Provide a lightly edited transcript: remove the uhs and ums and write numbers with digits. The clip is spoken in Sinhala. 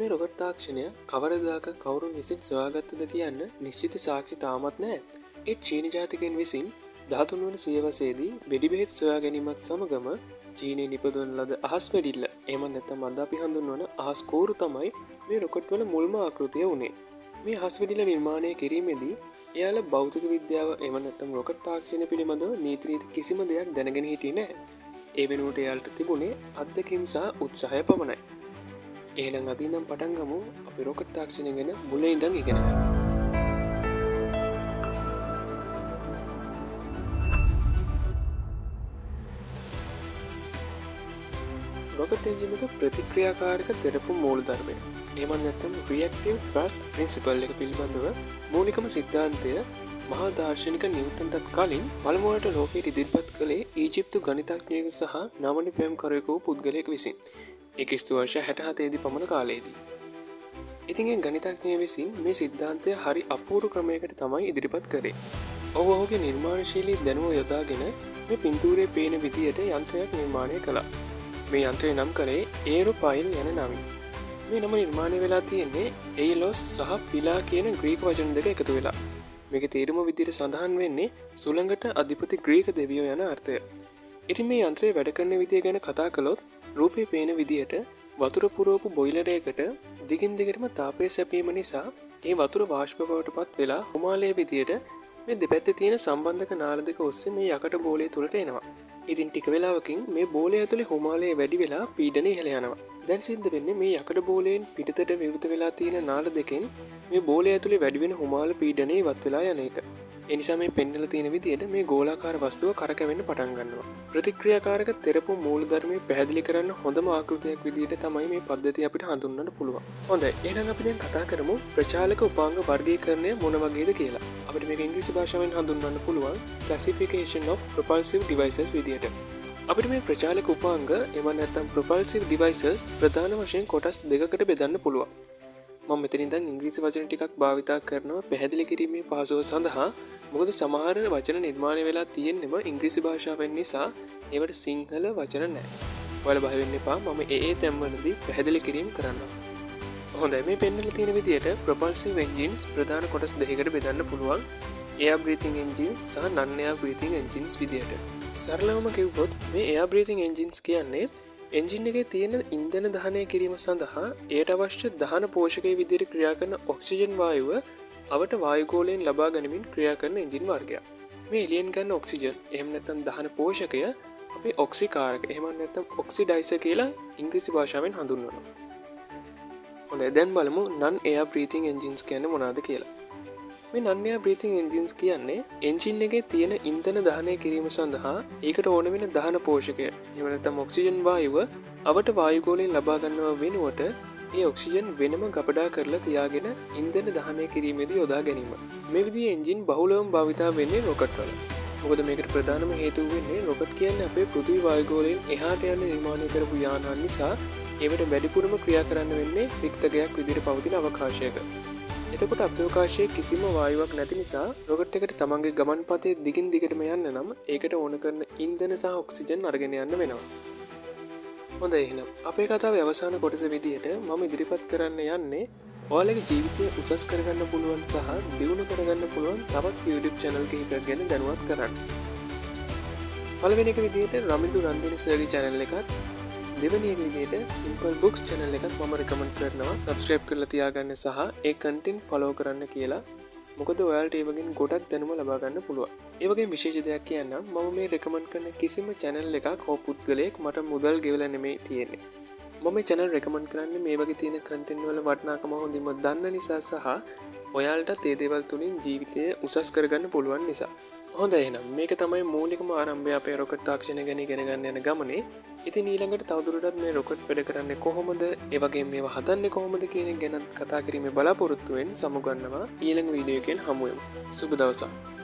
මේ රොකට් තාක්ෂණය කවරදාක කවුරුන් විසින් සොයාගත්තද කියන්න නිශ්චිත සාක්ෂි තාමත් නැහැ. ඒ චීන ජාතිකයන් විසින් 13 වන සියවසේදී වෙඩි බෙහෙත් සොයා ගැනීමත් සමගම චීනයේ නිපදවන ලද අහස් වෙඩිල්ල එහෙම නැත්නම් අද අපි හඳුන්වන අහස් කෝරු තමයි මේ රොකට් වල මුල්ම ආකෘතිය වුණේ. මේ අහස් වෙඩිල්ල නිර්මාණය කිරීමේදී එයාලා භෞතික විද්‍යාව එහෙම නැත්නම් රොකට් තාක්ෂණය පිළිබඳව නීති කිසිම දෙයක් දැනගෙන හිටියේ නැහැ. ඒ වෙනුවට එයාලට තිබුණේ අත්දැකීම් සහ උත්සාහය පමණයි. එහෙනම් අද ඉඳන් පටන් ගමු අපි රොකට් තාක්ෂණය ගැන මුලින් ඉඳන් ඉගෙන ගන්න. රොකට් එන්ජින් එක ප්‍රතික්‍රියාකාරක තෙරපුම් මූලධර්මය. එහෙම නැත්නම් රියැක්ටිව් ත්‍රස්ට් ප්‍රින්සිපල් එක පිළිබඳව මූලිකම සිද්ධාන්තය මහා දාර්ශනික නිව්ටන්ටත් කලින් පළමුවට ලෝකයට ඉදිරිපත් කළේ ඊජිප්තු ගණිතඥයෙකු සහ නාමනිපැයම්කරුවෙකු වූ පුද්ගලයෙකු විසින්. ඒ ක්‍රිස්තු වර්ෂ 67 දී පමණ කාලයේදී. ඉතින් ඒ ගණිතඥය විසින් මේ සිද්ධාන්තය හරි අපූර්ව ක්‍රමයකට තමයි ඉදිරිපත් කරේ. ඔහුගේ නිර්මාණශීලී දැනුම යොදාගෙන මේ පින්තූරයේ පේන විදියට යන්ත්‍රයක් නිර්මාණය කළා. මේ යන්ත්‍රය නම් කරේ ඒරෝපයිල් යන නමින්. මේ නම නිර්මාණය වෙලා තියෙන්නේ එයිලොස් සහ පිලා කියන ග්‍රීක වචන දෙක එකතු වෙලා. මේකේ තේරුම විදියට සඳහන් වෙන්නේ සුළඟට අධිපති ග්‍රීක දෙවියෝ යන අර්ථය. ඉතින් මේ යන්ත්‍රය වැඩ කරන විදිය ගැන කතා කළොත් රූපේ පේන විදියට වතුර පුරවපු බොයිලරයකට දිගින් දිගටම තාපය සැපීම නිසා ඒ වතුර වාෂ්ප බවට පත් වෙලා හිමාලයේ විදියට මේ දෙපැත්තේ තියෙන සම්බන්ධක නාල දෙක ඔස්සේ මේ යකඩ බෝලය තුලට එනවා. ඉතින් ටික වෙලාවකින් මේ බෝලය ඇතුලේ හිමාලය වැඩි වෙලා පීඩනය ඉහළ යනවා. දැන් සිද්ධ වෙන්නේ මේ යකඩ බෝලයෙන් පිටතට විවෘත වෙලා තියෙන නාල දෙකෙන් මේ බෝලය ඇතුලේ වැඩි වෙන හිමාල පීඩනය ඉවත් වෙලා යන එක. ඒ නිසා මේ පෙන්නලා තියෙන විදියට මේ ගෝලාකාර වස්තුව කරකැවෙන්න පටන් ගන්නවා. ප්‍රතික්‍රියාකාරක තෙරපුම් මූලධර්මයේ පැහැදිලි කරන්න හොඳම ආකෘතියක් විදියට තමයි මේ පද්ධතිය අපිට හඳුන්වන්න පුළුවන්. හොඳයි. එහෙනම් අපි දැන් කතා කරමු ප්‍රචාලක උපාංග වර්ගීකරණය මොන වගේද කියලා. අපිට මේක ඉංග්‍රීසි භාෂාවෙන් හඳුන්වන්න පුළුවන් classification of propulsive devices විදියට. අපිට මේ ප්‍රචාලක උපාංග එම නැත්නම් propulsive devices ප්‍රධාන වශයෙන් කොටස් දෙකකට බෙදන්න පුළුවන්. මම මෙතන ඉඳන් ඉංග්‍රීසි වචන ටිකක් භාවිතා කරනවා පැහැදිලි කිරීමේ පහසුව සඳහා. මොකද සමහර වචන නිර්මාණය වෙලා තියෙන්නෙම ඉංග්‍රීසි භාෂාවෙන් නිසා ඒවට සිංහල වචන නැහැ. ඔයාලා බය වෙන්න එපා. මම ඒ තැන්වලදී පැහැදිලි කිරීම කරනවා. හොඳයි, මේ පෙන්නලා තියෙන විදියට propulsive engines ප්‍රධාන කොටස් දෙකකට බෙදන්න පුළුවන්. air breathing engines සහ non air breathing engines විදියට. සරලවම කිව්වොත් මේ air breathing engines කියන්නේ එන්ජින් එකේ තියෙන ඉන්ධන දහනය කිරීම සඳහා එයට අවශ්‍ය දහන පෝෂකයේ විදියට ක්‍රියා කරන ඔක්සිජන් වායුව අවට වායුගෝලයෙන් ලබා ගනිමින් ක්‍රියා කරන එන්ජින් වර්ගයක්. මේ එළියෙන් ගන්න ඔක්සිජන් එහෙම නැත්නම් දහන පෝෂකය අපි ඔක්සිකාරක එහෙම නැත්නම් ඔක්සිඩයිසර් කියලා ඉංග්‍රීසි භාෂාවෙන් හඳුන්වනවා. හොඳයි, දැන් බලමු non air breathing engines කියන්නේ මොනවද කියලා. මේ non air breathing engines කියන්නේ එන්ජින් එකේ තියෙන ඉන්ධන දහනය කිරීම සඳහා ඒකට ඕන වෙන දහන පෝෂකය එහෙම නැත්නම් ඔක්සිජන් වායුව අවට වායුගෝලයෙන් ලබා ගන්නව වෙනුවට ඒ ඔක්සිජන් වෙනම ගබඩා කරලා තියාගෙන ඉන්ධන දහනය කිරීමේදී යොදා ගැනීම. මේ විදිහේ එන්ජින් බහුලවම භාවිතා වෙන්නේ රොකට් වල. මොකද මේකට ප්‍රධානම හේතුව වෙන්නේ රොකට් කියන්නේ අපේ පෘථිවි වායුගෝලයෙන් එහාට යන නිර්මාණය කරපු යානන් නිසා ඒවට වැඩිපුරම ක්‍රියා කරන්න වෙන්නේ රික්තකයක් විදිහට පවතින අවකාශයක. එතකොට අවකාශයේ කිසිම වායුවක් නැති නිසා රොකට් එකට තමන්ගේ ගමන් පතේ දිගින් දිගටම යන්න නම් ඒකට ඕන කරන ඉන්ධන සහ ඔක්සිජන් අරගෙන යන්න වෙනවා. හොඳයි, එහෙනම් අපේ කතාවේ අවසාන කොටස විදියට මම ඉදිරිපත් කරන්න යන්නේ ඔයාලගේ ජීවිතය උසස් කරගන්න පුළුවන් සහ දියුණු කරගන්න පුළුවන් තවත් YouTube channel කිහිපයක් ගැන දැනුවත් කරන්න. පළවෙනි එක විදියට රමින්දු රන්දින සර්ගේ channel එකත්, දෙවෙනි එක විදියට Simple Books channel එකත් මම recommend කරනවා subscribe කරලා තියාගන්න සහ ඒ content follow කරන්න කියලා. මොකද ඔයාලට ඒ වගේ ගොඩක් දැනුම ලබා ගන්න පුළුවන්. ඒ වගේ විශේෂ දෙයක් කියන්නම්, මම මේ recommend කරන කිසිම channel එකක් හෝ පුද්ගලයෙක් මට මුදල් ගෙවලා නෙමෙයි තියෙන්නේ. මම මේ channel recommend කරන්නේ මේ වගේ තියෙන content වල වටිනාකම හොඳින්ම දන්න නිසා සහ ඔයාලට ඒ දේවල් තුලින් ජීවිතය උසස් කරගන්න පුළුවන් නිසා. හොඳයි, එහෙනම් මේක තමයි මූලිකම ආරම්භය අපේ රොකට් තාක්ෂණය ගැන ඉගෙන ගන්න යන ගමනේ. ඉතින් ඊළඟට තවදුරටත් මේ රොකට් වැඩ කරන්නේ කොහොමද, ඒ වගේම මේවා හදන්නේ කොහොමද කියන එක ගැන කතා කිරීමේ බලාපොරොත්තුවෙන් සමුගන්නවා ඊළඟ වීඩියෝ එකෙන් හමු වෙමු. සුබ දවසක්.